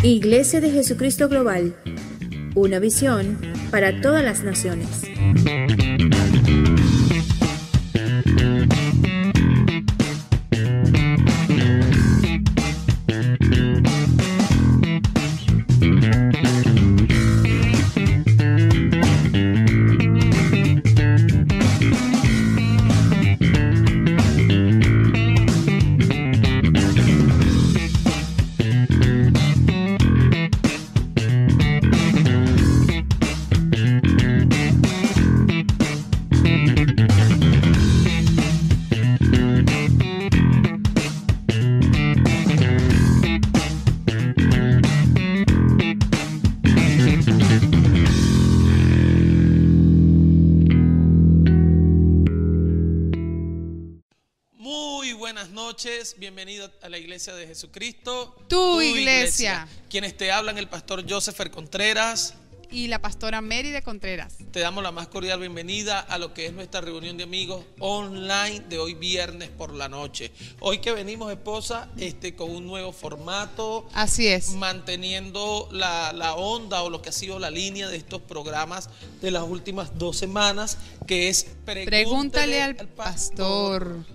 Iglesia de Jesucristo Global, una visión para todas las naciones. Bienvenido a la Iglesia de Jesucristo, tu iglesia. Quienes te hablan, el pastor Josepher Contreras y la pastora Mary de Contreras. Te damos la más cordial bienvenida a lo que es nuestra reunión de amigos online de hoy viernes por la noche. Hoy que venimos, esposa, con un nuevo formato. Así es. Manteniendo la onda o lo que ha sido la línea de estos programas de las últimas 2 semanas, que es Pregúntale al pastor.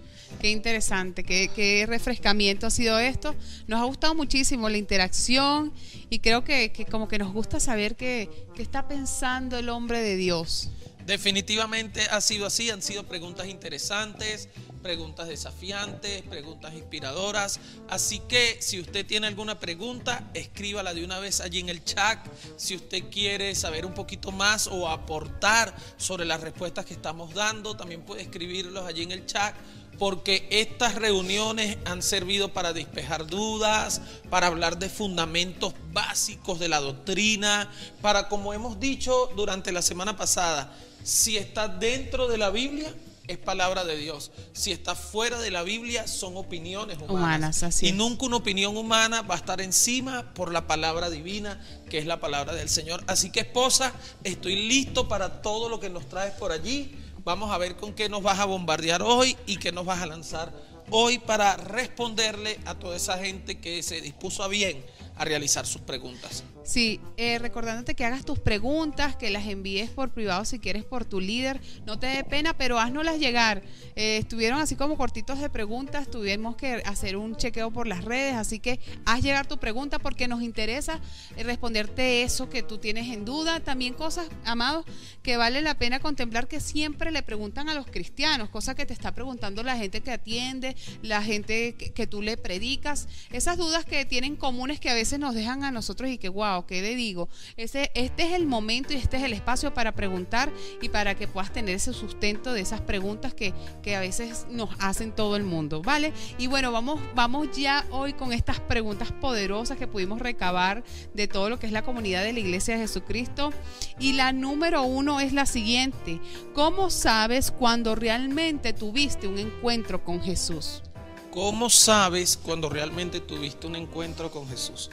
Qué interesante, qué refrescamiento ha sido esto. Nos ha gustado muchísimo la interacción y creo que como que nos gusta saber qué está pensando el hombre de Dios. Definitivamente ha sido así, han sido preguntas interesantes, preguntas desafiantes, preguntas inspiradoras. Así que si usted tiene alguna pregunta, escríbala de una vez allí en el chat. Si usted quiere saber un poquito más o aportar sobre las respuestas que estamos dando, también puede escribirlos allí en el chat, porque estas reuniones han servido para despejar dudas, para hablar de fundamentos básicos de la doctrina, para, como hemos dicho durante la semana pasada, si está dentro de la Biblia, es palabra de Dios. Si está fuera de la Biblia, son opiniones humanas. Así y es. Nunca una opinión humana va a estar encima por la palabra divina, que es la palabra del Señor. Así que, esposa, estoy listo para todo lo que nos traes por allí. Vamos a ver con qué nos vas a bombardear hoy y qué nos vas a lanzar hoy para responderle a toda esa gente que se dispuso a bien a realizar sus preguntas. Sí, recordándote que hagas tus preguntas, que las envíes por privado si quieres por tu líder, no te dé pena, pero haznoslas llegar. Estuvieron así como cortitos de preguntas, tuvimos que hacer un chequeo por las redes, así que haz llegar tu pregunta porque nos interesa responderte eso que tú tienes en duda. También cosas, amados, que vale la pena contemplar, que siempre le preguntan a los cristianos, cosas que te está preguntando la gente que atiende, la gente que tú le predicas, esas dudas que tienen comunes que a veces nos dejan a nosotros y que wow, ¿qué le digo? Este es el momento y este es el espacio para preguntar y para que puedas tener ese sustento de esas preguntas que a veces nos hacen todo el mundo, ¿vale? Y bueno, vamos ya hoy con estas preguntas poderosas que pudimos recabar de todo lo que es la comunidad de la Iglesia de Jesucristo. Y la número 1 es la siguiente: ¿cómo sabes cuando realmente tuviste un encuentro con Jesús? ¿Cómo sabes cuando realmente tuviste un encuentro con Jesús?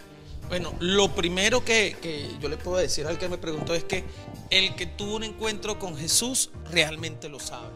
Bueno, lo primero que yo le puedo decir al que me preguntó es que el que tuvo un encuentro con Jesús realmente lo sabe.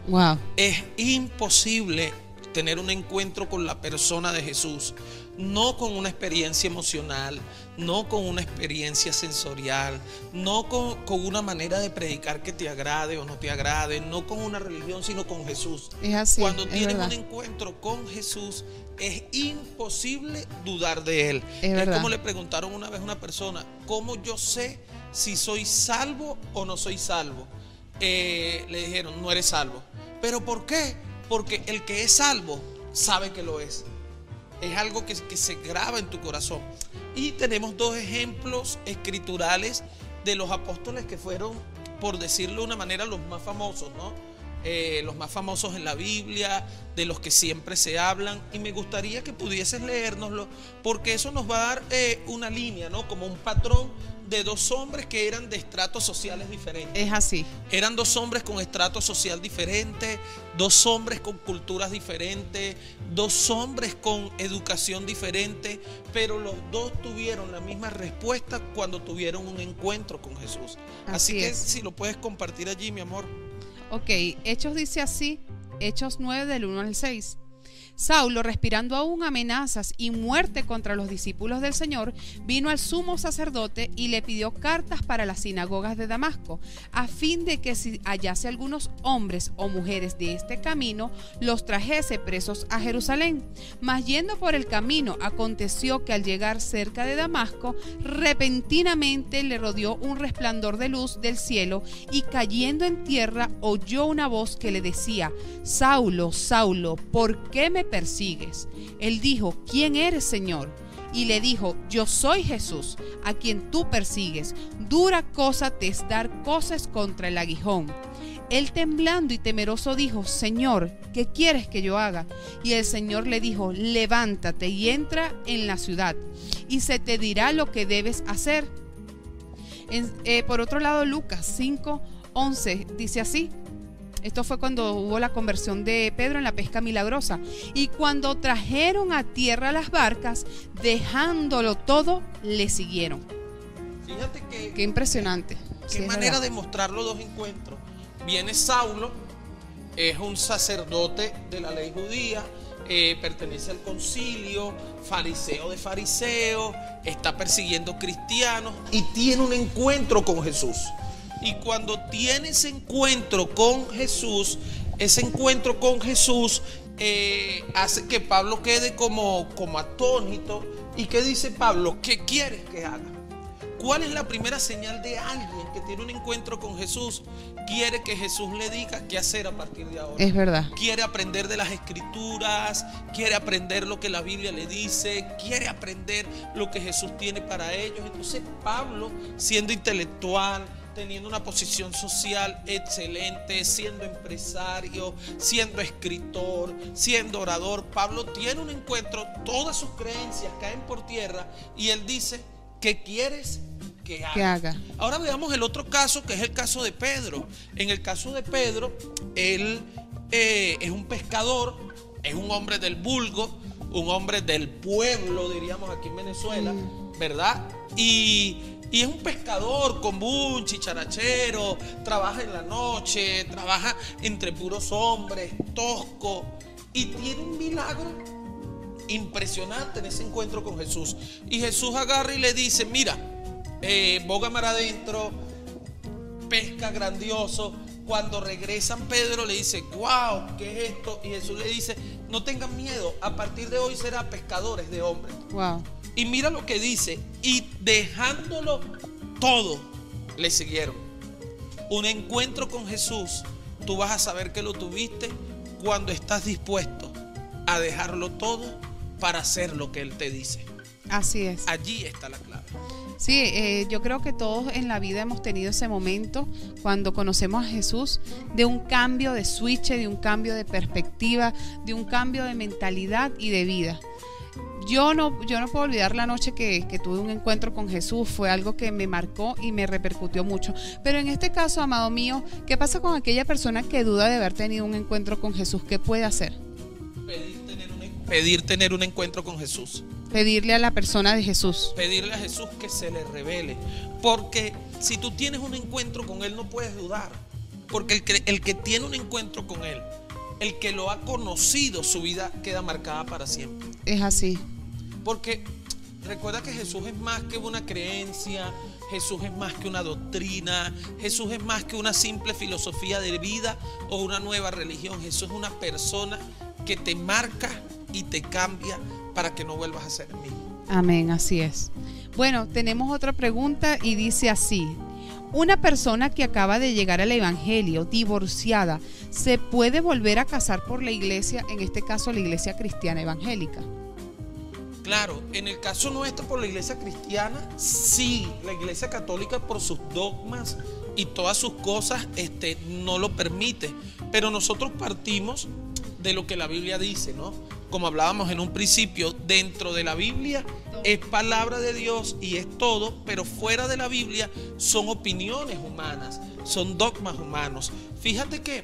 Wow. Es imposible tener un encuentro con la persona de Jesús, no con una experiencia emocional, no con una experiencia sensorial, no con una manera de predicar que te agrade o no te agrade, no con una religión, sino con Jesús. Es así. Cuando tienes verdad. un encuentro con Jesús, es imposible dudar de Él. Es como le preguntaron una vez a una persona: ¿cómo yo sé si soy salvo o no soy salvo? Le dijeron: no eres salvo. ¿Pero por qué? Porque el que es salvo sabe que lo es. Es algo que se graba en tu corazón. Y tenemos 2 ejemplos escriturales de los apóstoles que fueron, por decirlo de una manera, los más famosos, ¿no? Los más famosos en la Biblia, de los que siempre se hablan, y me gustaría que pudieses leérnoslo, porque eso nos va a dar una línea, ¿no? Como un patrón de 2 hombres que eran de estratos sociales diferentes. Es así. Eran 2 hombres con estrato social diferente, 2 hombres con culturas diferentes, 2 hombres con educación diferente, pero los 2 tuvieron la misma respuesta cuando tuvieron un encuentro con Jesús. Así que si lo puedes compartir allí, mi amor. Ok, Hechos dice así, Hechos 9 del 1 al 6. Saulo, respirando aún amenazas y muerte contra los discípulos del Señor, vino al sumo sacerdote y le pidió cartas para las sinagogas de Damasco, a fin de que si hallase algunos hombres o mujeres de este camino, los trajese presos a Jerusalén. Mas yendo por el camino, aconteció que al llegar cerca de Damasco, repentinamente le rodeó un resplandor de luz del cielo, y cayendo en tierra oyó una voz que le decía: Saulo, Saulo, ¿por qué me persigues? Él dijo: ¿quién eres, Señor? Y le dijo: yo soy Jesús, a quien tú persigues. Dura cosa te es dar coces contra el aguijón. Él, temblando y temeroso, dijo: Señor, ¿qué quieres que yo haga? Y el Señor le dijo: levántate y entra en la ciudad, y se te dirá lo que debes hacer. Por otro lado, Lucas 5:11 dice así. Esto fue cuando hubo la conversión de Pedro en la pesca milagrosa. Y cuando trajeron a tierra las barcas, dejándolo todo, le siguieron. Fíjate que... Qué impresionante. Qué manera de mostrar los dos encuentros. Viene Saulo, es un sacerdote de la ley judía, pertenece al concilio, fariseo de fariseos, está persiguiendo cristianos y tiene un encuentro con Jesús. Y cuando tiene ese encuentro con Jesús, hace que Pablo quede como atónito. ¿Y qué dice Pablo? ¿Qué quieres que haga? ¿Cuál es la primera señal de alguien que tiene un encuentro con Jesús? Quiere que Jesús le diga qué hacer a partir de ahora. Es verdad. Quiere aprender de las Escrituras, quiere aprender lo que la Biblia le dice, quiere aprender lo que Jesús tiene para ellos. Entonces Pablo, siendo intelectual, teniendo una posición social excelente, siendo empresario, siendo escritor, siendo orador, Pablo tiene un encuentro, todas sus creencias caen por tierra y él dice: ¿qué quieres que haga? Ahora veamos el otro caso, que es el caso de Pedro. En el caso de Pedro, él es un pescador, es un hombre del vulgo, un hombre del pueblo, diríamos aquí en Venezuela, ¿verdad? Y es un pescador común, chicharachero, trabaja en la noche, trabaja entre puros hombres, tosco, y tiene un milagro impresionante en ese encuentro con Jesús. Y Jesús agarra y le dice: mira, boga mar adentro, pesca grandioso. Cuando regresan, Pedro le dice: wow, ¿qué es esto? Y Jesús le dice: no tengan miedo, a partir de hoy serán pescadores de hombres. Wow. Y mira lo que dice: y dejándolo todo, le siguieron. Un encuentro con Jesús, tú vas a saber que lo tuviste cuando estás dispuesto a dejarlo todo para hacer lo que Él te dice. Así es. Allí está la clave. Sí, yo creo que todos en la vida hemos tenido ese momento cuando conocemos a Jesús, de un cambio de switch, de un cambio de perspectiva, de un cambio de mentalidad y de vida. Yo no puedo olvidar la noche que tuve un encuentro con Jesús. Fue algo que me marcó y me repercutió mucho. Pero en este caso, amado mío, ¿qué pasa con aquella persona que duda de haber tenido un encuentro con Jesús? ¿Qué puede hacer? Pedir tener un encuentro con Jesús. Pedirle a la persona de Jesús. Pedirle a Jesús que se le revele. Porque si tú tienes un encuentro con Él, no puedes dudar. Porque el que tiene un encuentro con Él, el que lo ha conocido, su vida queda marcada para siempre. Es así. Porque recuerda que Jesús es más que una creencia, Jesús es más que una doctrina, Jesús es más que una simple filosofía de vida o una nueva religión. Jesús es una persona que te marca y te cambia para que no vuelvas a ser el mismo. Amén, así es. Bueno, tenemos otra pregunta y dice así: una persona que acaba de llegar al evangelio, divorciada, ¿se puede volver a casar por la iglesia, en este caso la iglesia cristiana evangélica? Claro, en el caso nuestro por la iglesia cristiana, sí, la iglesia católica por sus dogmas y todas sus cosas no lo permite, pero nosotros partimos de lo que la Biblia dice, ¿no? Como hablábamos en un principio, dentro de la Biblia es palabra de Dios y es todo, pero fuera de la Biblia son opiniones humanas, son dogmas humanos. Fíjate que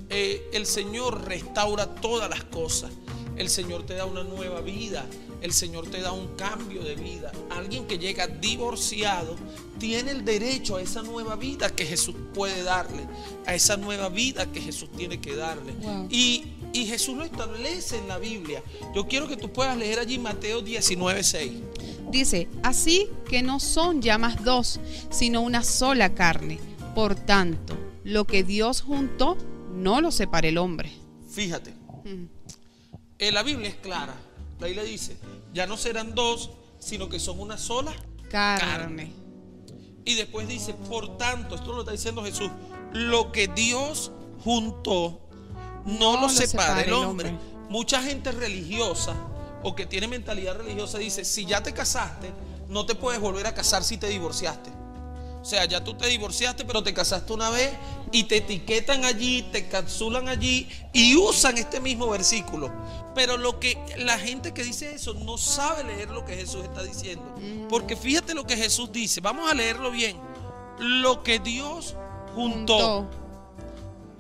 el Señor restaura todas las cosas. El Señor te da una nueva vida, el Señor te da un cambio de vida. Alguien que llega divorciado tiene el derecho a esa nueva vida que Jesús puede darle, a esa nueva vida que Jesús tiene que darle. Wow. Y Y Jesús lo establece en la Biblia. Yo quiero que tú puedas leer allí Mateo 19:6. Dice, así que no son ya más dos, sino una sola carne. Por tanto, lo que Dios juntó, no lo separe el hombre. Fíjate, la Biblia es clara. La Biblia dice, ya no serán dos, sino que son una sola Carne. Y después dice, por tanto, esto lo está diciendo Jesús, lo que Dios juntó, no lo separe el hombre. Mucha gente religiosa o que tiene mentalidad religiosa dice, si ya te casaste, no te puedes volver a casar si te divorciaste. O sea, ya tú te divorciaste, pero te casaste una vez y te etiquetan allí, te encapsulan allí y usan este mismo versículo. Pero lo que la gente que dice eso no sabe leer lo que Jesús está diciendo. Porque fíjate lo que Jesús dice. Vamos a leerlo bien. Lo que Dios juntó.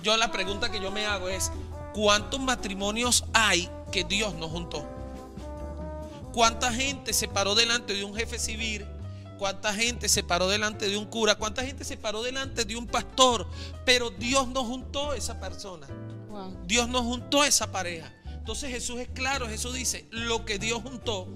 Yo la pregunta que yo me hago es, ¿cuántos matrimonios hay que Dios no juntó? ¿Cuánta gente se paró delante de un jefe civil? ¿Cuánta gente se paró delante de un cura? ¿Cuánta gente se paró delante de un pastor? Pero Dios no juntó esa persona. Wow. Dios no juntó esa pareja. Entonces Jesús es claro. Jesús dice, lo que Dios juntó,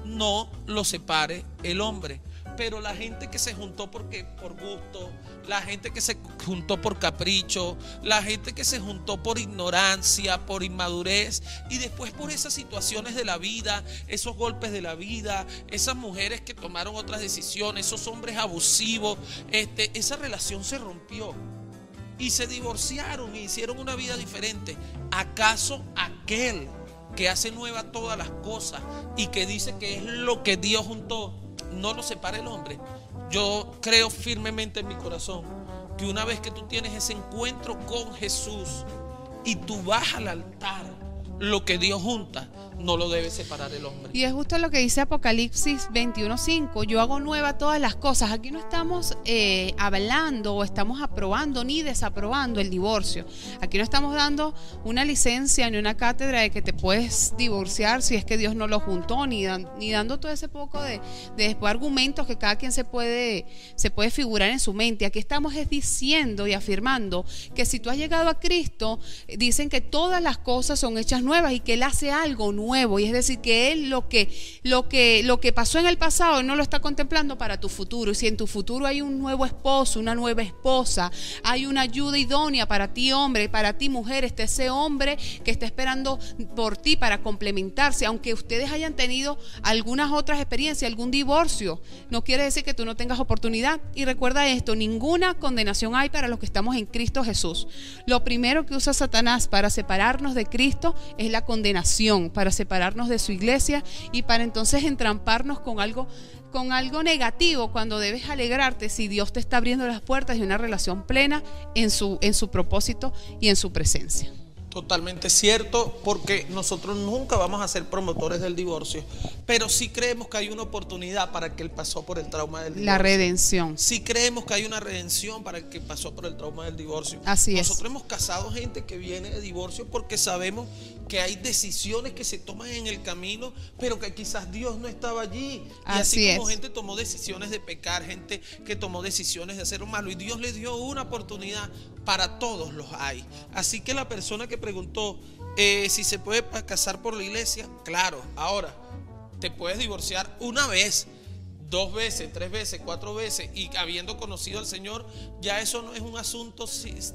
no lo separe el hombre. Pero la gente que se juntó por gusto, la gente que se juntó por capricho, la gente que se juntó por ignorancia, por inmadurez y después por esas situaciones de la vida, esos golpes de la vida, esas mujeres que tomaron otras decisiones, esos hombres abusivos, esa relación se rompió y se divorciaron e hicieron una vida diferente. ¿Acaso aquel que hace nueva todas las cosas y que dice que es lo que Dios juntó, no lo separa el hombre? Yo creo firmemente en mi corazón que una vez que tú tienes ese encuentro con Jesús y tú vas al altar, lo que Dios junta, no lo debe separar el hombre. Y es justo lo que dice Apocalipsis 21:5. Yo hago nueva todas las cosas. Aquí no estamos hablando o estamos aprobando ni desaprobando el divorcio. Aquí no estamos dando una licencia ni una cátedra de que te puedes divorciar si es que Dios no lo juntó, ni dando todo ese poco de después argumentos que cada quien se puede figurar en su mente. Aquí estamos diciendo y afirmando que si tú has llegado a Cristo, dicen que todas las cosas son hechas nuevas y que Él hace algo nuevo. Y es decir, que Él lo que pasó en el pasado, Él no lo está contemplando para tu futuro. Y si en tu futuro hay un nuevo esposo, una nueva esposa, hay una ayuda idónea para ti hombre, para ti mujer, está ese hombre que está esperando por ti para complementarse. Aunque ustedes hayan tenido algunas otras experiencias, algún divorcio, no quiere decir que tú no tengas oportunidad. Y recuerda esto, ninguna condenación hay para los que estamos en Cristo Jesús. Lo primero que usa Satanás para separarnos de Cristo es la condenación, para separarnos de su iglesia y para entonces entramparnos con algo negativo, cuando debes alegrarte si Dios te está abriendo las puertas de una relación plena en su propósito y en su presencia. Totalmente cierto, porque nosotros nunca vamos a ser promotores del divorcio, pero sí creemos que hay una oportunidad para el que pasó por el trauma del divorcio. La redención. Sí creemos que hay una redención para el que pasó por el trauma del divorcio. Así es. Nosotros hemos casado gente que viene de divorcio porque sabemos que hay decisiones que se toman en el camino, pero que quizás Dios no estaba allí. Y así como gente tomó decisiones de pecar, gente que tomó decisiones de hacer lo malo, y Dios le dio una oportunidad. Para todos los hay. Así que la persona que preguntó si se puede casar por la iglesia, claro. Ahora, te puedes divorciar una vez, 2 veces, 3 veces, 4 veces, y habiendo conocido al Señor, ya eso no es un asunto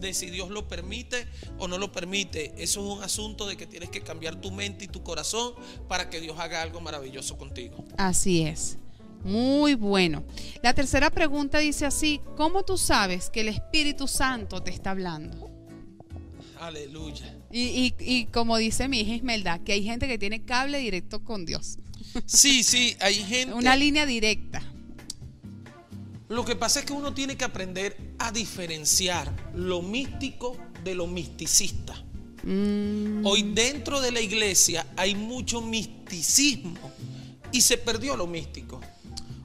de si Dios lo permite o no lo permite. Eso es un asunto de que tienes que cambiar tu mente y tu corazón para que Dios haga algo maravilloso contigo. Así es. Muy bueno. La tercera pregunta dice así: ¿cómo tú sabes que el Espíritu Santo te está hablando? Aleluya. Y como dice mi hija Ismelda, que hay gente que tiene cable directo con Dios. Sí, hay gente. Una línea directa. Lo que pasa es que uno tiene que aprender a diferenciar lo místico de lo misticista. Hoy dentro de la iglesia hay mucho misticismo y se perdió lo místico.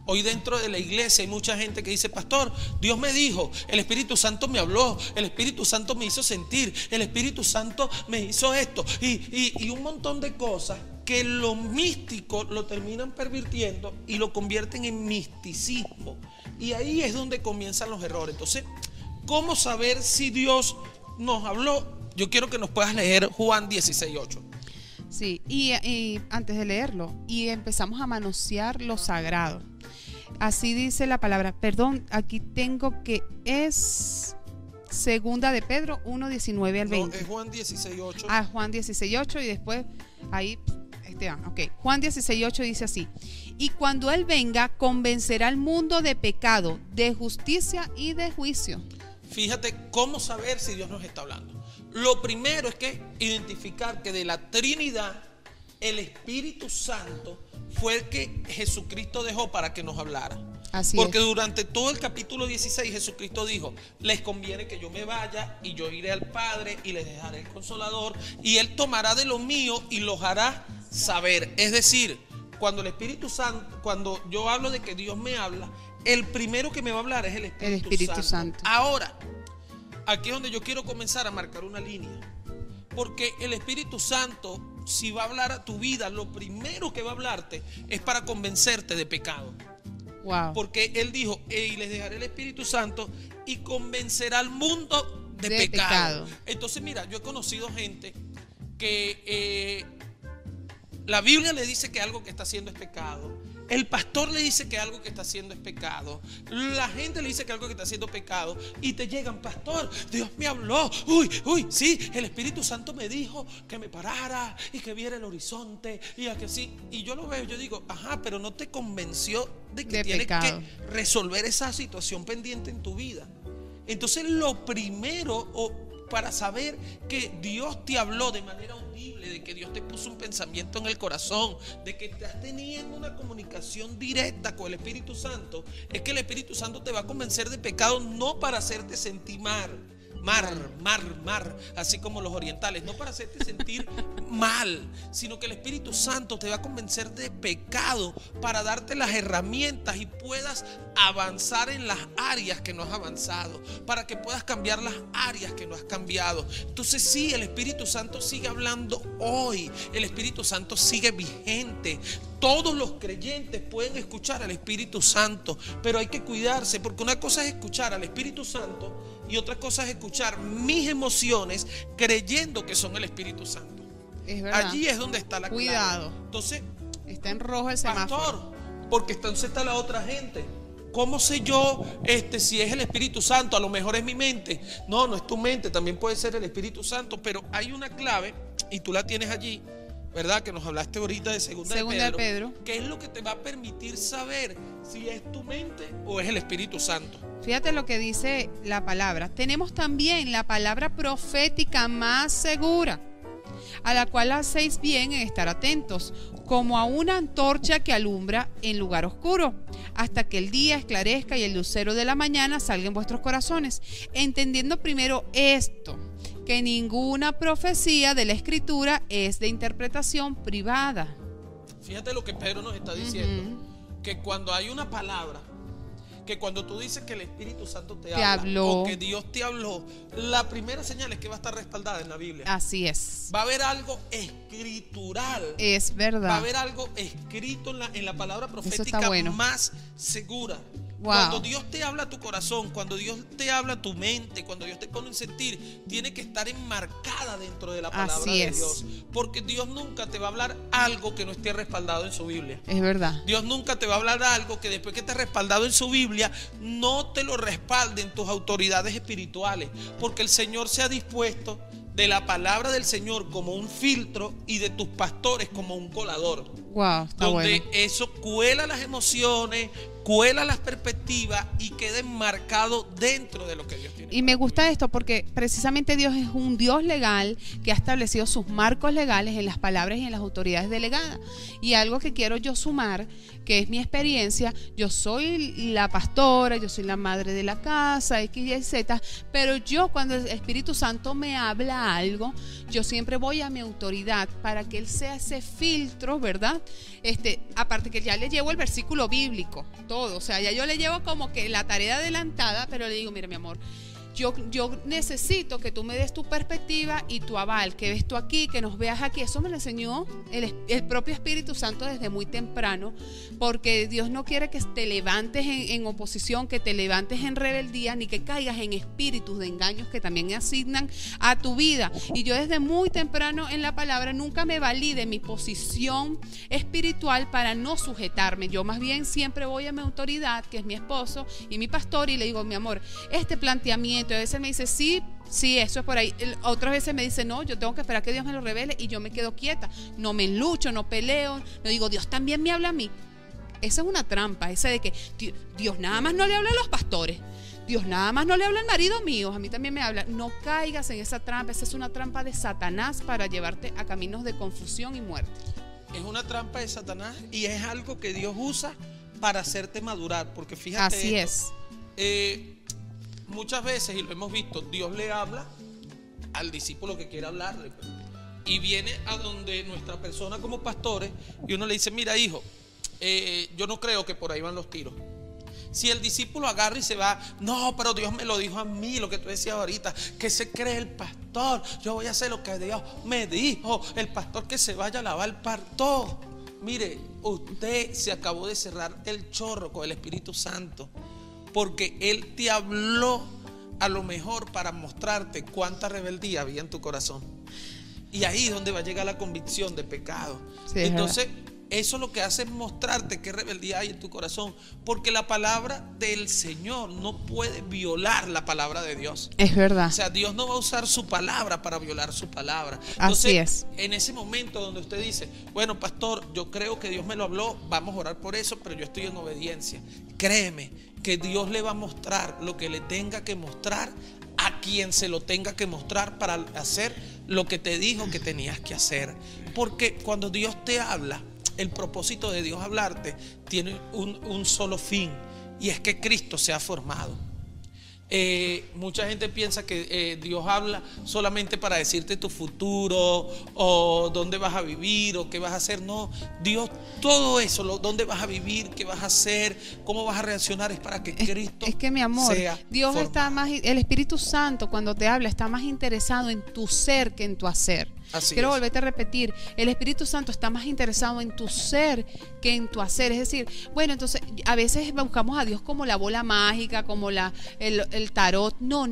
Hoy dentro de la iglesia hay mucha gente que dice: pastor, Dios me dijo, el Espíritu Santo me habló, el Espíritu Santo me hizo sentir, el Espíritu Santo me hizo esto y un montón de cosas que lo místico lo terminan pervirtiendo y lo convierten en misticismo. Y ahí es donde comienzan los errores. Entonces, ¿cómo saber si Dios nos habló? yo quiero que nos puedas leer Juan 16:8. Sí, y antes de leerlo, y empezamos a manosear lo sagrado. Así dice la palabra. Perdón, aquí tengo que es segunda de Pedro 1:19 al 20. No, es Juan 16:8. Ah, Juan 16:8 y después ahí Esteban. Ok, Juan 16:8 dice así: y cuando Él venga, convencerá al mundo de pecado, de justicia y de juicio. Fíjate cómo saber si Dios nos está hablando. Lo primero es que identificar que de la Trinidad, el Espíritu Santo fue el que Jesucristo dejó para que nos hablara. Así Porque es. durante todo el capítulo 16 Jesucristo dijo: les conviene que yo me vaya y yo iré al Padre y les dejaré el Consolador y Él tomará de lo mío y los hará saber. Es decir, cuando el Espíritu Santo, cuando yo hablo de que Dios me habla, el primero que me va a hablar es el Espíritu Santo. Ahora, aquí es donde yo quiero comenzar a marcar una línea. Porque el Espíritu Santo, si va a hablar a tu vida, lo primero que va a hablarte es para convencerte de pecado. Wow. Porque Él dijo: y les dejaré el Espíritu Santo y convencerá al mundo de pecado. Entonces, mira, yo he conocido gente que la Biblia le dice que algo que está haciendo es pecado. El pastor le dice que algo que está haciendo es pecado. La gente le dice que algo que está haciendo es pecado. Y te llegan: pastor, Dios me habló. Uy, sí, el Espíritu Santo me dijo que me parara y que viera el horizonte. Y a que sí. Y yo lo veo, yo digo: ajá, pero no te convenció de que tienes que resolver esa situación pendiente en tu vida. Entonces, lo primero, para saber que Dios te habló de manera audible, de que Dios te puso un pensamiento en el corazón, de que estás teniendo una comunicación directa con el Espíritu Santo, es que el Espíritu Santo te va a convencer de pecado, no para hacerte sentir mar, así como los orientales, no para hacerte sentir mal, sino que el Espíritu Santo te va a convencer de pecado para darte las herramientas y puedas avanzar en las áreas que no has avanzado, para que puedas cambiar las áreas que no has cambiado. Entonces sí, el Espíritu Santo sigue hablando hoy, el Espíritu Santo sigue vigente. Todos los creyentes pueden escuchar al Espíritu Santo, pero hay que cuidarse, porque una cosa es escuchar al Espíritu Santo y otra cosa es escuchar mis emociones creyendo que son el Espíritu Santo. Es verdad. Allí es donde está la clave. Cuidado. Entonces, está en rojo el semáforo. pastor, porque entonces está la otra gente. ¿Cómo sé yo si es el Espíritu Santo? A lo mejor es mi mente. No, no es tu mente, también puede ser el Espíritu Santo, pero hay una clave y tú la tienes allí, ¿verdad? Que nos hablaste ahorita de segunda de Pedro. ¿Qué es lo que te va a permitir saber si es tu mente o es el Espíritu Santo? Fíjate lo que dice la palabra. Tenemos también la palabra profética más segura, a la cual hacéis bien en estar atentos, como a una antorcha que alumbra en lugar oscuro, hasta que el día esclarezca y el lucero de la mañana salga en vuestros corazones, entendiendo primero esto, que ninguna profecía de la Escritura es de interpretación privada. Fíjate lo que Pedro nos está diciendo, que cuando hay una palabra, que cuando tú dices que el Espíritu Santo te habló, o que Dios te habló, la primera señal es que va a estar respaldada en la Biblia. Así es. Va a haber algo escritural. Es verdad. Va a haber algo escrito en la palabra profética más segura. Wow. Cuando Dios te habla a tu corazón, cuando Dios te habla a tu mente, cuando Dios te pone en sentir, tiene que estar enmarcada dentro de la palabra de Dios. Porque Dios nunca te va a hablar algo que no esté respaldado en su Biblia. Es verdad. Dios nunca te va a hablar algo que después que esté respaldado en su Biblia, no te lo respalden tus autoridades espirituales. Porque el Señor se ha dispuesto de la palabra del Señor como un filtro y de tus pastores como un colador. Wow, está donde bueno. Eso cuela las emociones, cuela las perspectivas y queda enmarcado dentro de lo que Dios tiene. Y me gusta esto porque precisamente Dios es un Dios legal que ha establecido sus marcos legales en las palabras y en las autoridades delegadas. Y algo que quiero yo sumar, que es mi experiencia: yo soy la pastora, yo soy la madre de la casa, X, Y, Z, pero yo cuando el Espíritu Santo me habla algo, yo siempre voy a mi autoridad para que Él sea ese filtro, ¿verdad? Aparte que ya le llevo el versículo bíblico, todo, o sea, ya yo le llevo como que la tarea adelantada, pero le digo: mira, mi amor, yo necesito que tú me des tu perspectiva y tu aval, que ves tú aquí, que nos veas aquí. Eso me lo enseñó el propio Espíritu Santo desde muy temprano, porque Dios no quiere que te levantes en oposición, que te levantes en rebeldía, ni que caigas en espíritus de engaños que también asignan a tu vida. Y yo desde muy temprano en la palabra nunca me valí de mi posición espiritual para no sujetarme. Yo más bien siempre voy a mi autoridad, que es mi esposo y mi pastor, y le digo: mi amor, este planteamiento, y a veces me dice sí, eso es por ahí. Otras veces me dice no, yo tengo que esperar que Dios me lo revele, y yo me quedo quieta, no me enlucho, no peleo, no digo Dios también me habla a mí. Esa es una trampa, esa de que Dios nada más no le habla a los pastores, Dios nada más no le habla al marido mío, a mí también me habla. No caigas en esa trampa. Esa es una trampa de Satanás para llevarte a caminos de confusión y muerte. Es una trampa de Satanás, y es algo que Dios usa para hacerte madurar, porque fíjate, así es. Muchas veces, y lo hemos visto, Dios le habla al discípulo que quiere hablarle, y viene a donde nuestra persona como pastores, y uno le dice: mira, hijo, yo no creo que por ahí van los tiros. Si el discípulo agarra y se va: no, pero Dios me lo dijo a mí, lo que tú decías ahorita, que se cree el pastor, yo voy a hacer lo que Dios me dijo, el pastor que se vaya a lavar el parto. Mire, usted se acabó de cerrar el chorro con el Espíritu Santo, porque Él te habló a lo mejor para mostrarte cuánta rebeldía había en tu corazón, y ahí es donde va a llegar la convicción de pecado. Sí, entonces eso lo que hace es mostrarte qué rebeldía hay en tu corazón, porque la palabra del Señor no puede violar la palabra de Dios. Es verdad. O sea, Dios no va a usar su palabra para violar su palabra. Entonces, así es. En ese momento donde usted dice: bueno, pastor, yo creo que Dios me lo habló, vamos a orar por eso, pero yo estoy en obediencia. Créeme que Dios le va a mostrar lo que le tenga que mostrar a quien se lo tenga que mostrar para hacer lo que te dijo que tenías que hacer. Porque cuando Dios te habla, el propósito de Dios hablarte tiene un solo fin, y es que Cristo sea formado. Mucha gente piensa que Dios habla solamente para decirte tu futuro, o dónde vas a vivir, o qué vas a hacer. No, Dios, todo eso, dónde vas a vivir, qué vas a hacer, cómo vas a reaccionar, es para que Cristo es que, mi amor, sea Dios formado. Está más, el Espíritu Santo cuando te habla está más interesado en tu ser que en tu hacer. Quiero volverte a repetir: el Espíritu Santo está más interesado en tu ser que en tu hacer. Es decir, bueno, entonces a veces buscamos a Dios como la bola mágica, como el tarot. No,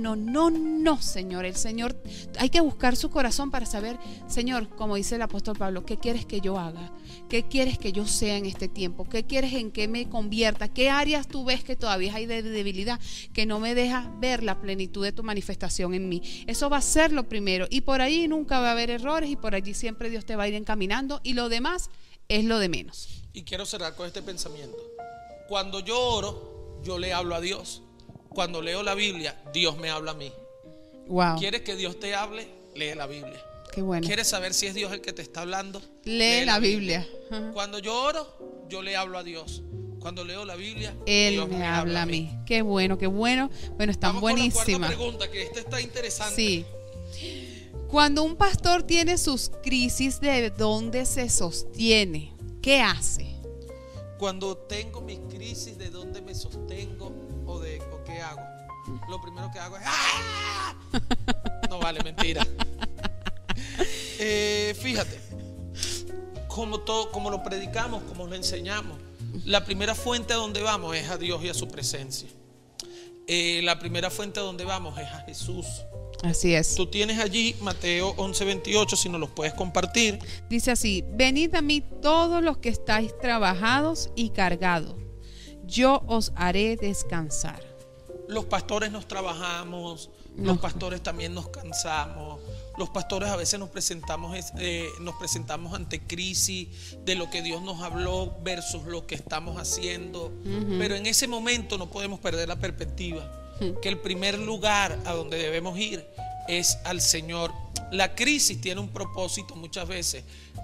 Señor. El Señor, hay que buscar su corazón para saber: Señor, como dice el apóstol Pablo, ¿qué quieres que yo haga? ¿Qué quieres que yo sea en este tiempo? ¿Qué quieres en que me convierta? ¿Qué áreas tú ves que todavía hay de debilidad que no me deja ver la plenitud de tu manifestación en mí? Eso va a ser lo primero, y por ahí nunca va a haber errores, y por allí siempre Dios te va a ir encaminando, y lo demás es lo de menos. Y quiero cerrar con este pensamiento: cuando yo oro, yo le hablo a Dios. Cuando leo la Biblia, Dios me habla a mí. Wow. ¿Quieres que Dios te hable? Lee la Biblia. Qué bueno. ¿Quieres saber si es Dios el que te está hablando? Lee la Biblia. Cuando yo oro, yo le hablo a Dios. Cuando leo la Biblia, Él Dios me habla a mí. Qué bueno, qué bueno. Bueno, están buenísimas. Vamos con la cuarta pregunta, que esta está interesante. Sí. Cuando un pastor tiene sus crisis, ¿de dónde se sostiene? ¿Qué hace? Cuando tengo mis crisis, ¿de dónde me sostengo o qué hago? Lo primero que hago es ¡ah! No vale, mentira. Fíjate, como lo predicamos, como lo enseñamos, la primera fuente a donde vamos es a Dios y a su presencia. La primera fuente a donde vamos es a Jesús. Así es. Tú tienes allí Mateo 11:28, si nos los puedes compartir. Dice así: venid a mí todos los que estáis trabajados y cargados, yo os haré descansar. Los pastores nos trabajamos, los pastores también nos cansamos. Los pastores a veces nos presentamos ante crisis de lo que Dios nos habló versus lo que estamos haciendo. Pero en ese momento no podemos perder la perspectiva que el primer lugar a donde debemos ir es al Señor. La crisis tiene un propósito muchas veces: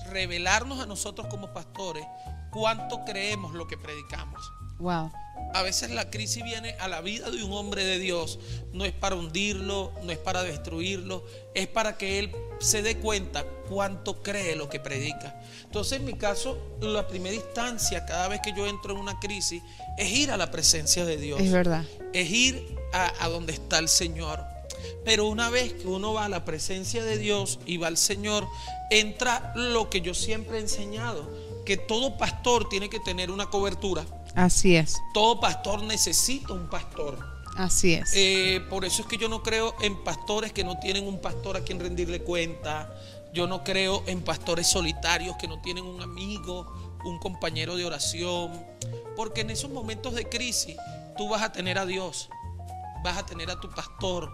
revelarnos a nosotros como pastores cuánto creemos lo que predicamos, Wow. A veces la crisis viene a la vida de un hombre de Dios. No es para hundirlo, no es para destruirlo, es para que él se dé cuenta cuánto cree lo que predica. Entonces, en mi caso, la primera instancia, cada vez que yo entro en una crisis, es ir a la presencia de Dios. Es verdad. Es ir a donde está el Señor. Pero una vez que uno va a la presencia de Dios y va al Señor, entra lo que yo siempre he enseñado, que todo pastor tiene que tener una cobertura. Así es. Todo pastor necesita un pastor. Así es. Por eso es que yo no creo en pastores que no tienen un pastor a quien rendirle cuenta. Yo no creo en pastores solitarios que no tienen un amigo, un compañero de oración. Porque en esos momentos de crisis tú vas a tener a Dios, vas a tener a tu pastor,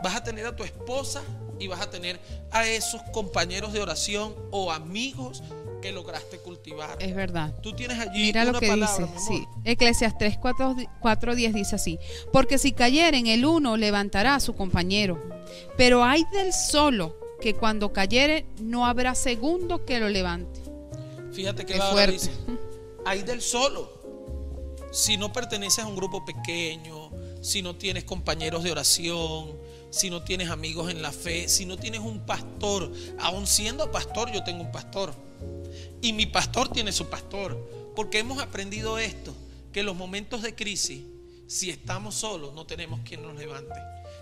vas a tener a tu esposa y vas a tener a esos compañeros de oración o amigos que lograste cultivar. Es verdad. Tú tienes allí Mira una lo que palabra, dice, mi amor. sí. Eclesiastés 4:10 dice así: porque si cayeren el uno levantará a su compañero, pero hay del solo que cuando cayere no habrá segundo que lo levante. Fíjate que Qué la fuerte. dice, hay del solo. Si no perteneces a un grupo pequeño, si no tienes compañeros de oración, si no tienes amigos en la fe, si no tienes un pastor, aun siendo pastor, yo tengo un pastor. Y mi pastor tiene su pastor, porque hemos aprendido esto, que en los momentos de crisis, si estamos solos, no tenemos quien nos levante.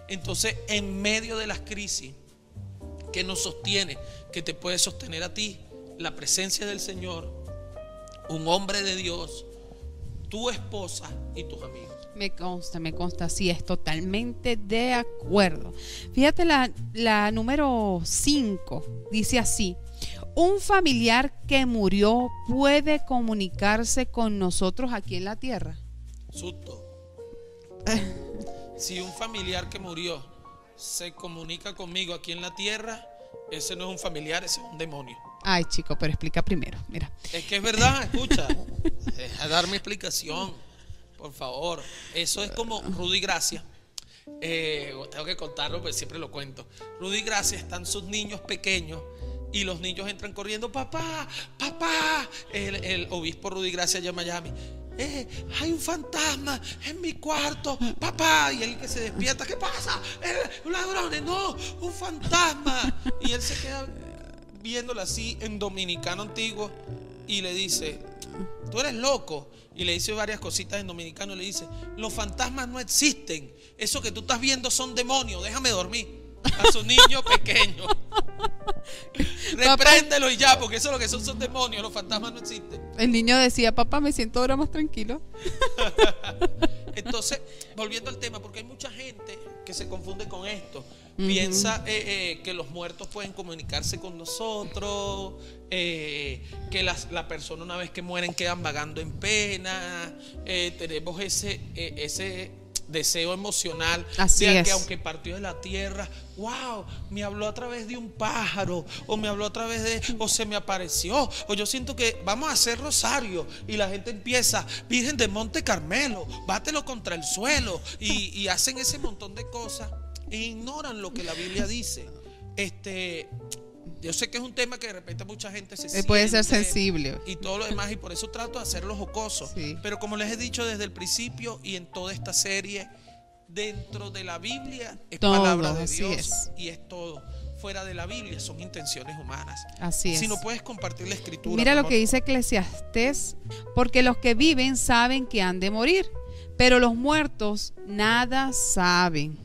Entonces, en medio de las crisis, ¿qué nos sostiene? Que te puede sostener a ti la presencia del Señor, un hombre de Dios, tu esposa y tus amigos. Me consta, sí, es totalmente de acuerdo. Fíjate la número 5, dice así: un familiar que murió puede comunicarse con nosotros aquí en la tierra. Susto. Si un familiar que murió se comunica conmigo aquí en la tierra, ese no es un familiar, ese es un demonio. Ay, chico, pero explica primero, mira. Es que es verdad, escucha. Deja dar mi explicación, por favor. Eso es como Rudy Gracia. Tengo que contarlo, pero siempre lo cuento. Rudy Gracia, están sus niños pequeños y los niños entran corriendo: papá, papá. El obispo Rudy Gracia allá en Miami: hay un fantasma en mi cuarto, papá. Y él que se despierta: ¿qué pasa? Ladrones, no, un fantasma. Y él se queda viéndolo así en dominicano antiguo y le dice: tú eres loco. Y le dice varias cositas en dominicano. Le dice: los fantasmas no existen, eso que tú estás viendo son demonios, déjame dormir. A su niño pequeño. Repréndelo y ya, porque eso lo que son demonios, los fantasmas no existen. El niño decía: papá, me siento ahora más tranquilo. Entonces, volviendo al tema, porque hay mucha gente que se confunde con esto. Piensa que los muertos pueden comunicarse con nosotros, que la persona una vez que mueren quedan vagando en pena. Tenemos ese deseo emocional. Así de es. que aunque partió de la tierra, wow, me habló a través de un pájaro, o me habló a través de, o se me apareció, o yo siento que vamos a hacer rosario, y la gente empieza: Virgen de Monte Carmelo, bátelo contra el suelo, y hacen ese montón de cosas e ignoran lo que la Biblia dice. Yo sé que es un tema que de repente mucha gente se siente, puede ser sensible y todo lo demás, y por eso trato de hacerlo jocoso. Sí. Pero como les he dicho desde el principio y en toda esta serie, dentro de la Biblia es todo, palabra de así Dios, es. y es todo. Fuera de la Biblia son intenciones humanas. Así es. Si no puedes compartir la escritura, Mira mi lo amor. que dice Eclesiastés: porque los que viven saben que han de morir, pero los muertos nada saben,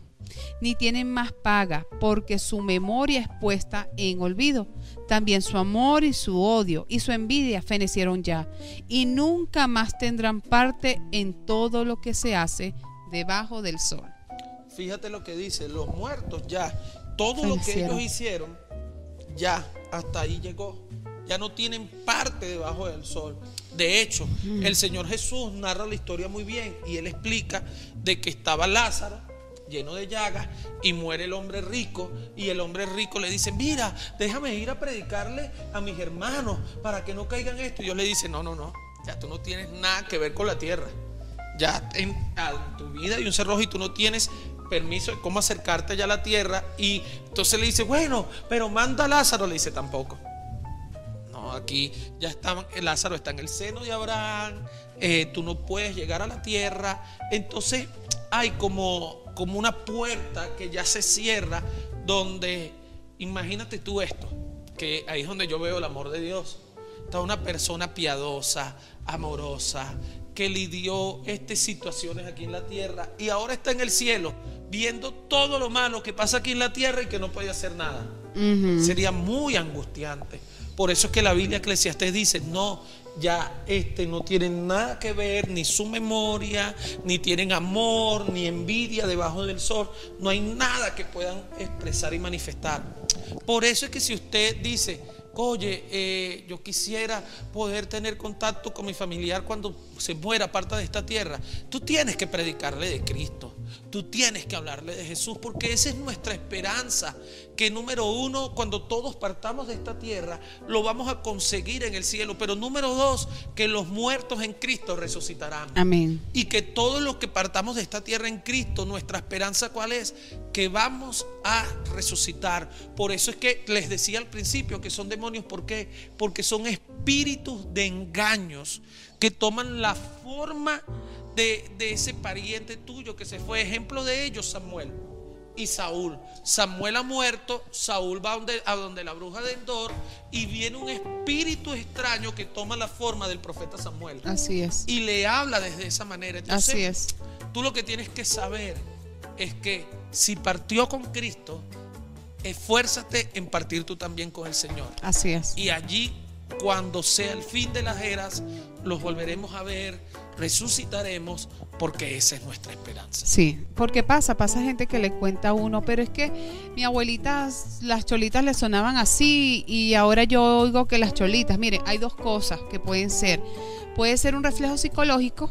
ni tienen más paga, porque su memoria es puesta en olvido. También su amor y su odio y su envidia fenecieron ya, y nunca más tendrán parte en todo lo que se hace debajo del sol. Fíjate lo que dice: los muertos ya, todo lo que Fenecieron. ellos hicieron, ya hasta ahí llegó. Ya no tienen parte debajo del sol. De hecho, el Señor Jesús narra la historia muy bien, y Él explica de que estaba Lázaro lleno de llagas y muere el hombre rico, y el hombre rico le dice: mira, déjame ir a predicarle a mis hermanos para que no caigan esto. Y Dios le dice: no, ya tú no tienes nada que ver con la tierra. Ya en tu vida hay un cerrojo y tú no tienes permiso de cómo acercarte ya a la tierra. Y entonces le dice: bueno, pero manda a Lázaro. Le dice: tampoco. no, aquí ya estaban, Lázaro está en el seno de Abraham, tú no puedes llegar a la tierra. Entonces hay como una puerta que ya se cierra, donde, imagínate tú esto, que ahí es donde yo veo el amor de Dios. Está una persona piadosa, amorosa, que lidió situaciones aquí en la tierra y ahora está en el cielo viendo todo lo malo que pasa aquí en la tierra y que no puede hacer nada. Sería muy angustiante. Por eso es que la Biblia Eclesiastés dice, no, ya no tienen nada que ver, ni su memoria, ni tienen amor, ni envidia debajo del sol. No hay nada que puedan expresar y manifestar. Por eso es que si usted dice, oye, yo quisiera poder tener contacto con mi familiar cuando se muera, parta de esta tierra, tú tienes que predicarle de Cristo, tú tienes que hablarle de Jesús, porque esa es nuestra esperanza, que número uno, cuando todos partamos de esta tierra, lo vamos a conseguir en el cielo, pero número dos, que los muertos en Cristo resucitarán. Amén. Y que todos los que partamos de esta tierra en Cristo, nuestra esperanza ¿cuál es? Que vamos a resucitar. Por eso es que les decía al principio que son demonios. ¿Por qué? Porque son espíritus de engaños que toman la forma de ese pariente tuyo que se fue. Ejemplo de ellos, Samuel y Saúl. Samuel ha muerto, Saúl va a donde la bruja de Endor, y viene un espíritu extraño que toma la forma del profeta Samuel. Así es. Y le habla desde esa manera. Entonces, así es. Tú lo que tienes que saber es que si partió con Cristo, esfuérzate en partir tú también con el Señor. Así es. Y allí, cuando sea el fin de las eras, los volveremos a ver, resucitaremos, porque esa es nuestra esperanza. Sí, porque pasa gente que le cuenta a uno, pero es que mi abuelita, las cholitas le sonaban así y ahora yo oigo que las cholitas, mire, hay dos cosas que pueden ser. Puede ser un reflejo psicológico,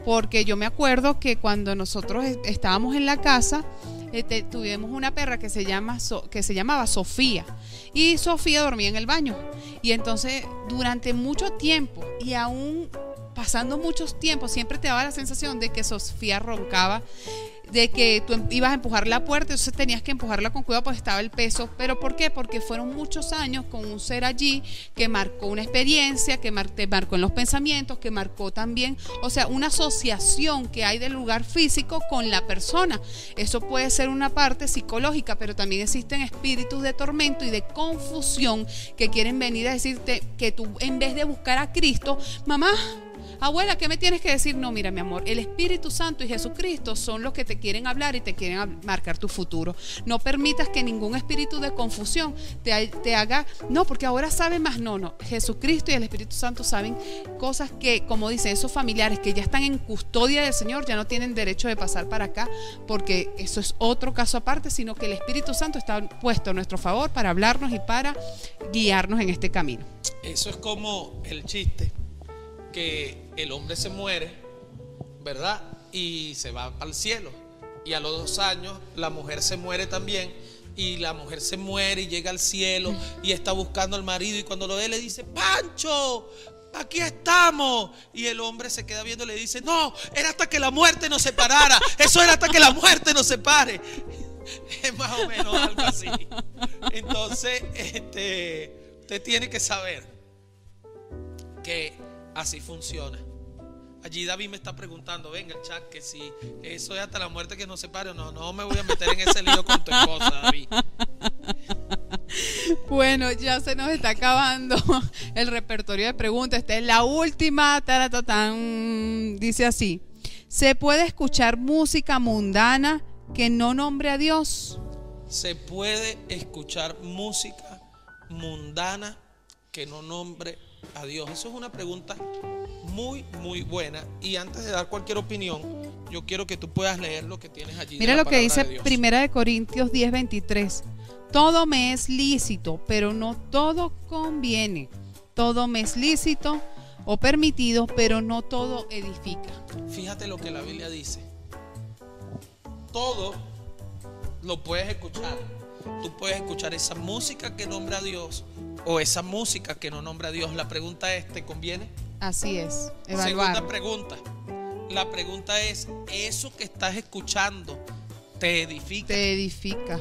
porque yo me acuerdo que cuando nosotros estábamos en la casa, tuvimos una perra que se llamaba Sofía, y Sofía dormía en el baño, y entonces durante mucho tiempo y aún pasando muchos tiempos siempre te daba la sensación de que Sofía roncaba, de que tú ibas a empujar la puerta, entonces tenías que empujarla con cuidado porque estaba el peso. ¿Pero por qué? Porque fueron muchos años con un ser allí que marcó una experiencia, que te marcó en los pensamientos, que marcó también, o sea, una asociación que hay del lugar físico con la persona. Eso puede ser una parte psicológica, pero también existen espíritus de tormento y de confusión que quieren venir a decirte que tú, en vez de buscar a Cristo, mamá, abuela, ¿qué me tienes que decir? No, mira, mi amor, el Espíritu Santo y Jesucristo son los que te quieren hablar y te quieren marcar tu futuro. No permitas que ningún espíritu de confusión te haga, no, porque ahora sabe más. No, Jesucristo y el Espíritu Santo saben cosas que, como dicen, esos familiares que ya están en custodia del Señor, ya no tienen derecho de pasar para acá, porque eso es otro caso aparte, sino que el Espíritu Santo está puesto a nuestro favor para hablarnos y para guiarnos en este camino. Eso es como el chiste, que el hombre se muere, ¿verdad? Y se va al cielo. Y a los 2 años la mujer se muere también. Y la mujer se muere y llega al cielo y está buscando al marido. Y cuando lo ve le dice, Pancho, aquí estamos. Y el hombre se queda viendo y le dice, no, era hasta que la muerte nos separara. Eso era hasta que la muerte nos separe. Es más o menos algo así. Entonces, usted tiene que saber que así funciona. Allí David me está preguntando, venga el chat, que si eso es hasta la muerte que nos separe. No me voy a meter en ese lío con tu esposa, David. Bueno, ya se nos está acabando el repertorio de preguntas. Esta es la última. Dice así: ¿se puede escuchar música mundana que no nombre a Dios? Se puede escuchar música mundana que no nombre a Dios. Eso es una pregunta muy, muy buena. Y antes de dar cualquier opinión, yo quiero que tú puedas leer lo que tienes allí. Mira lo que dice 1 Corintios 10:23. Todo me es lícito, pero no todo conviene. Todo me es lícito o permitido, pero no todo edifica. Fíjate lo que la Biblia dice. Todo lo puedes escuchar. Tú puedes escuchar esa música que nombra a Dios o esa música que no nombra a Dios. La pregunta es, ¿te conviene? Así es, evaluar. Segunda pregunta. La pregunta es, ¿eso que estás escuchando te edifica? Te edifica.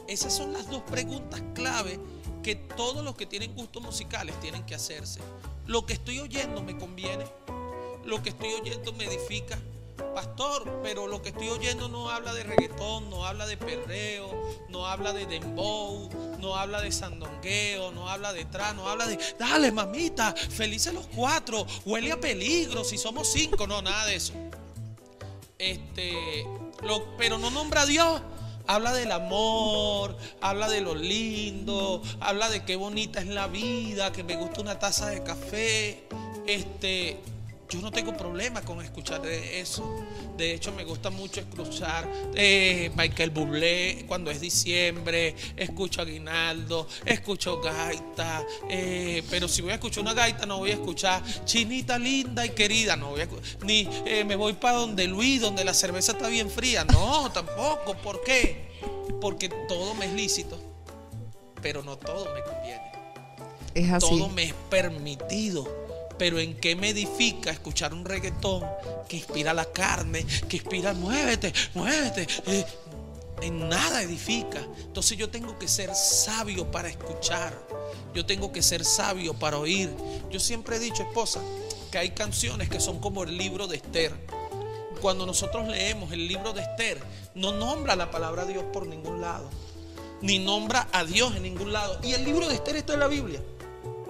Esas son las dos preguntas clave que todos los que tienen gustos musicales tienen que hacerse. Lo que estoy oyendo me conviene, lo que estoy oyendo me edifica. Pastor, pero lo que estoy oyendo no habla de reggaetón, no habla de perreo, no habla de dembow, no habla de sandungueo, no habla de trap, no habla de dale mamita, felices los 4, huele a peligro si somos 5, no, nada de eso. Pero no nombra a Dios. Habla del amor, habla de lo lindo, habla de qué bonita es la vida, que me gusta una taza de café. Yo no tengo problema con escuchar eso. De hecho, me gusta mucho escuchar Michael Bublé cuando es diciembre. Escucho Aguinaldo, escucho gaita. Pero si voy a escuchar una gaita, no voy a escuchar Chinita linda y querida. No voy a, ni me voy para donde Luis, donde la cerveza está bien fría. No, tampoco. ¿Por qué? Porque todo me es lícito, pero no todo me conviene. Es así. Todo me es permitido. Pero ¿en qué me edifica escuchar un reggaetón que inspira la carne, que inspira muévete, muévete? En nada edifica. Entonces yo tengo que ser sabio para escuchar. Yo tengo que ser sabio para oír. Yo siempre he dicho, esposa, que hay canciones que son como el libro de Esther. Cuando nosotros leemos el libro de Esther, no nombra la palabra Dios por ningún lado, ni nombra a Dios en ningún lado. Y el libro de Esther está en la Biblia,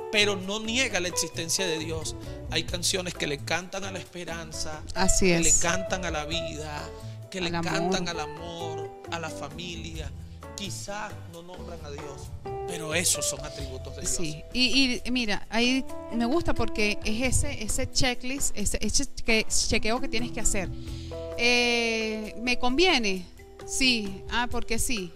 pero no niega la existencia de Dios. Hay canciones que le cantan a la esperanza, así es, que le cantan a la vida, que le cantan al amor, a la familia. Quizás no nombran a Dios, pero esos son atributos de Dios. Sí, y mira, ahí me gusta porque es ese checklist, ese chequeo que tienes que hacer. ¿Me conviene? Sí. ¿Porque sí?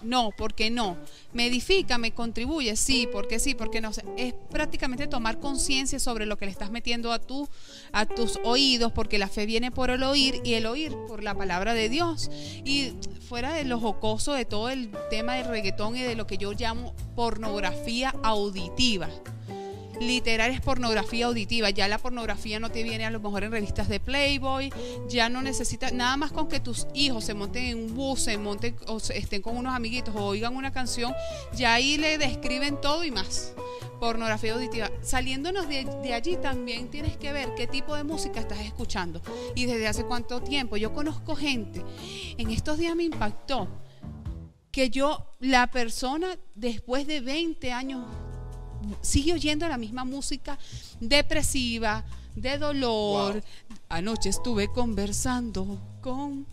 No, porque no. ¿Me edifica? ¿Me contribuye? Sí, porque sí, porque no. Es prácticamente tomar conciencia sobre lo que le estás metiendo a tus oídos, porque la fe viene por el oír y el oír por la palabra de Dios. Y fuera de lo jocoso de todo el tema del reggaetón y de lo que yo llamo pornografía auditiva. Literal es pornografía auditiva. Ya la pornografía no te viene a lo mejor en revistas de Playboy. Ya no necesitas nada más con que tus hijos se monten en un bus, se monten o estén con unos amiguitos o oigan una canción, ya ahí le describen todo y más. Pornografía auditiva. Saliéndonos de allí también tienes que ver qué tipo de música estás escuchando y desde hace cuánto tiempo. Yo conozco gente, en estos días me impactó que la persona después de 20 años sigue oyendo la misma música depresiva, de dolor. Wow. Anoche estuve conversando con,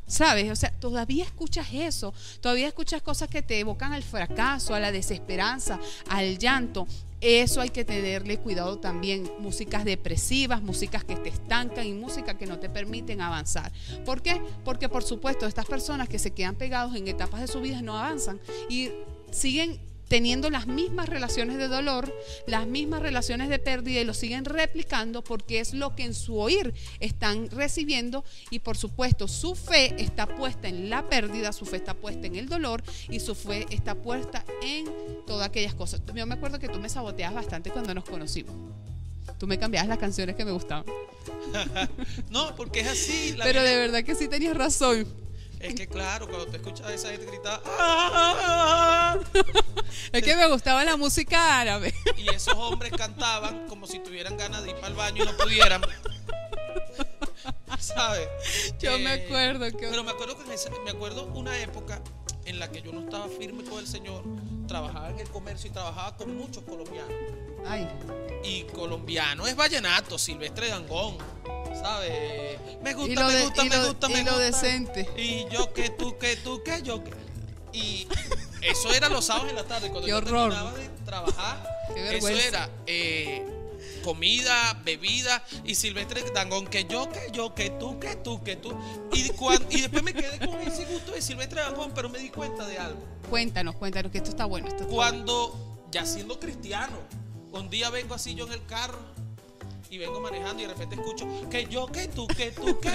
¿sabes? O sea, todavía escuchas eso, todavía escuchas cosas que te evocan al fracaso, a la desesperanza, al llanto. Eso hay que tenerle cuidado también. Músicas depresivas, músicas que te estancan y música que no te permiten avanzar. ¿Por qué? Porque por supuesto estas personas que se quedan pegados en etapas de su vida no avanzan y siguen teniendo las mismas relaciones de dolor, las mismas relaciones de pérdida y lo siguen replicando porque es lo que en su oír están recibiendo y por supuesto su fe está puesta en la pérdida, su fe está puesta en el dolor y su fe está puesta en todas aquellas cosas. Yo me acuerdo que tú me saboteabas bastante cuando nos conocimos. Tú me cambiabas las canciones que me gustaban. No, porque es así. Pero de verdad que sí tenías razón. Es que claro, cuando te escuchas a esa gente gritar ¡ah! Es que me gustaba la música árabe. Y esos hombres cantaban como si tuvieran ganas de ir para el baño y no pudieran. ¿Sabes? Yo me acuerdo que... Pero me acuerdo que me acuerdo una época en la que yo no estaba firme con el Señor. Trabajaba en el comercio y trabajaba con muchos colombianos. Ay. Y colombiano es vallenato, Silvestre Dangond, ¿sabes? Me gusta, me gusta. Y lo decente. Y yo que tú, yo que... Y eso era los sábados en la tarde. Cuando yo terminaba de trabajar, eso era comida, bebida y Silvestre Dangond, que tú. Y después me quedé con ese gusto de Silvestre Dangond, pero me di cuenta de algo. Cuéntanos, que esto está bueno. Cuando, ya siendo cristiano, un día vengo así yo en el carro y vengo manejando y de repente escucho que tú, que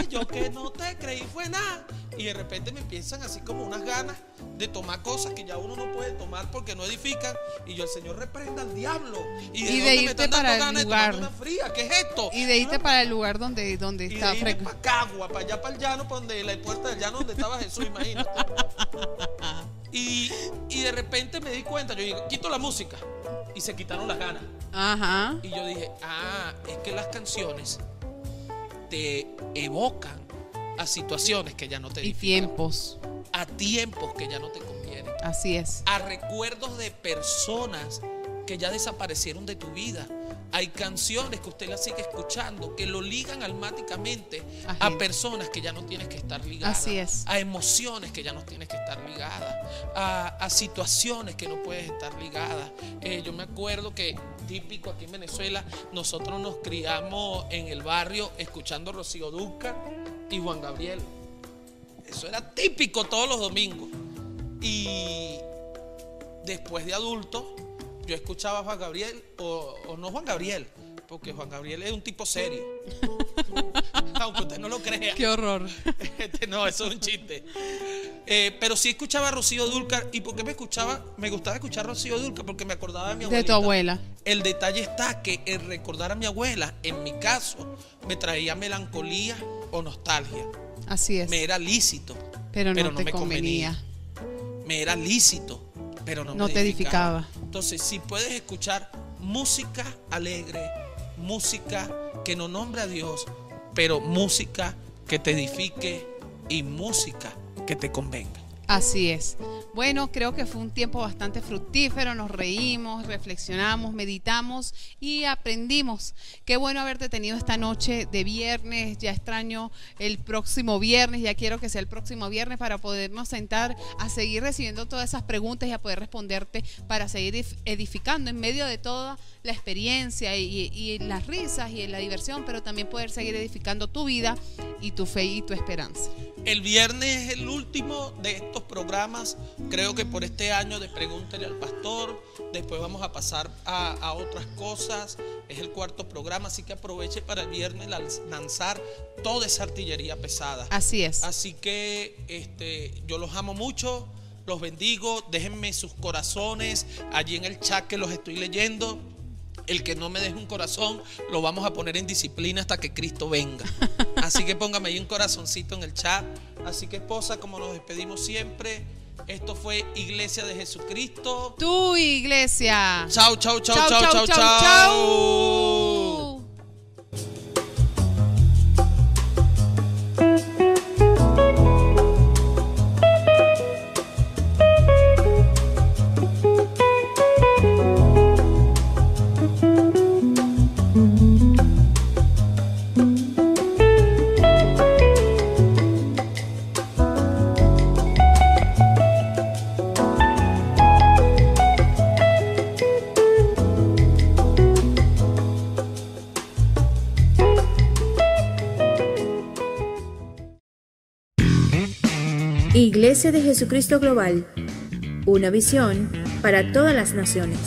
yo que no te creí fue nada. Y de repente me empiezan así como unas ganas de tomar cosas que ya uno no puede tomar porque no edifican. Y yo, el Señor reprenda al diablo. Y de irte para el lugar. Una fría, ¿qué es esto? Y de irte para el lugar donde está y de irme para Cagua, para allá para el llano, para donde la puerta del llano donde estaba Jesús, imagínate. Y de repente me di cuenta, yo digo, quito la música. Y se quitaron las ganas. Ajá. Y yo dije, es que las canciones te evocan a situaciones que ya no te Y edifican, tiempos. a tiempos que ya no te convienen, Así es. a recuerdos de personas que ya desaparecieron de tu vida. Hay canciones que usted las sigue escuchando que lo ligan almáticamente a personas que ya no tienes que estar ligadas. Así es. A emociones que ya no tienes que estar ligadas, a situaciones que no puedes estar ligadas. Yo me acuerdo que típico aquí en Venezuela, nosotros nos criamos en el barrio escuchando Rocío Dúrcal y Juan Gabriel. Eso era típico todos los domingos. Y después de adulto, yo escuchaba a Juan Gabriel, o no Juan Gabriel, porque Juan Gabriel es un tipo serio. Aunque usted no lo crea. Qué horror. No, eso es un chiste. Pero sí escuchaba a Rocío Dúrcal. ¿Y por qué me gustaba escuchar a Rocío Dúrcal? Porque me acordaba de mi abuelita. De tu abuela. El detalle está que el recordar a mi abuela, en mi caso, me traía melancolía o nostalgia. Así es. Me era lícito, pero no te me convenía. Me era lícito, pero no me te edificaba. Entonces, si puedes escuchar música alegre, música que no nombre a Dios, pero música que te edifique y música que te convenga. Así es. Bueno, creo que fue un tiempo bastante fructífero, nos reímos, reflexionamos, meditamos y aprendimos. Qué bueno haberte tenido esta noche de viernes, ya extraño el próximo viernes, ya quiero que sea el próximo viernes para podernos sentar a seguir recibiendo todas esas preguntas y a poder responderte para seguir edificando en medio de toda la experiencia y las risas y la diversión, pero también poder seguir edificando tu vida y tu fe y tu esperanza. El viernes es el último de estos programas, creo que por este año de Pregúntale al Pastor. Después vamos a pasar a otras cosas. Es el cuarto programa, así que aproveche para el viernes lanzar toda esa artillería pesada. Así es. Así que yo los amo mucho, los bendigo. Déjenme sus corazones allí en el chat que los estoy leyendo. El que no me deje un corazón, lo vamos a poner en disciplina hasta que Cristo venga. Así que póngame ahí un corazoncito en el chat. Así que, esposa, como nos despedimos siempre, esto fue Iglesia de Jesucristo. Tu iglesia. Chao, chao, chao, chao, chao, chao. Iglesia de Jesucristo Global, una visión para todas las naciones.